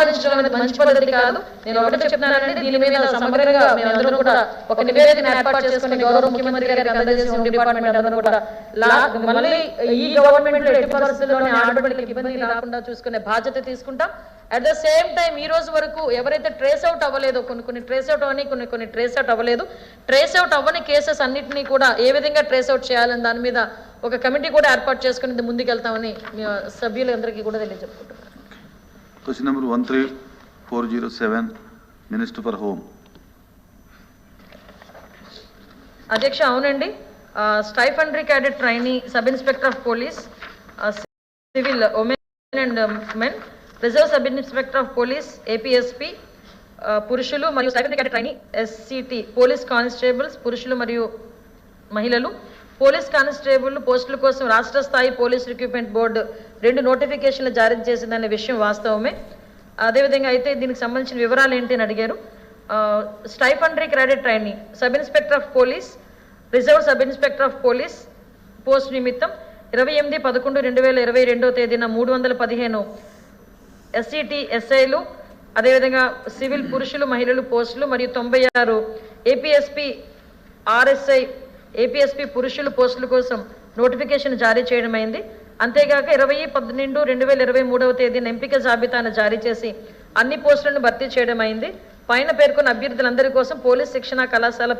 మంచి పద్ధతి కాదు. నేను ఒకటి చెప్తున్నానండి, దీని మీద సమగ్రంగా మేమందరం కూడా ఒక నివేదిక ఏర్పాటు చేసుకుని గౌరవ ముఖ్యమంత్రి గారికి అందజేసి హోమ్ డిపార్ట్మెంట్ అందరూ కూడా మళ్ళీ ఈ గవర్నమెంట్ ఎట్టి పరిస్థితుల్లోనే ఆడబిడ్డలకు ఇబ్బంది రాకుండా చూసుకునే బాధ్యత తీసుకుంటాం. అట్ ద సేమ్ టైం ఈ రోజు వరకు ఎవరైతే ట్రేస్ అవుట్ అవ్వలేదో, కొన్ని ట్రేస్ అవుట్ అవని, కొన్ని ట్రేస్ అవుట్ అవ్వలేదు, ట్రేస్ అవుట్ అవ్వని కేసెస్ అన్నింటినీ కూడా ఏ విధంగా ట్రేస్ అవుట్ చేయాలని దాని మీద ఒక కమిటీ కూడా ఏర్పాటు చేసుకుని ముందుకెళ్తామని సభ్యులందరికీ కూడా తెలియజెప్పుకుంటున్నాను. Question number 13407, Minister for Home. అధ్యక్ష, అవునండి, stipendiary cadet trainee, sub inspector of police, civil women and men, reserve sub inspector of police, APSP పురుషులు మరియు stipendiary cadet trainee, SCT police constables పురుషులు మరియు మహిళలు, పోలీస్ కానిస్టేబుల్ పోస్టుల కోసం రాష్ట్ర స్థాయి పోలీస్ రిక్రూట్మెంట్ బోర్డు 2 నోటిఫికేషన్లు జారీ చేసిందనే విషయం వాస్తవమే. అదేవిధంగా అయితే దీనికి సంబంధించిన వివరాలు ఏంటి అని అడిగారు. Stipendiary cadet trainee, sub inspector of police, reserve sub inspector of police post నిమిత్తం 28/11/2022 తేదీన 315 ఎస్సిటి ఎస్ఐలు, అదేవిధంగా సివిల్ పురుషులు మహిళలు పోస్టులు మరియు 96 ఏపీఎస్పీ ఆర్ఎస్ఐ ఏపీఎస్పీ పురుషుల పోస్టుల కోసం నోటిఫికేషన్ జారీ చేయడం అయింది. అంతేగాక 20/12/2023 తేదీన ఎంపిక జాబితాను జారీ చేసి అన్ని పోస్టులను భర్తీ చేయడం అయింది. పైన పేర్కొన్న అభ్యర్థులందరి కోసం పోలీస్ శిక్షణ కళాశాల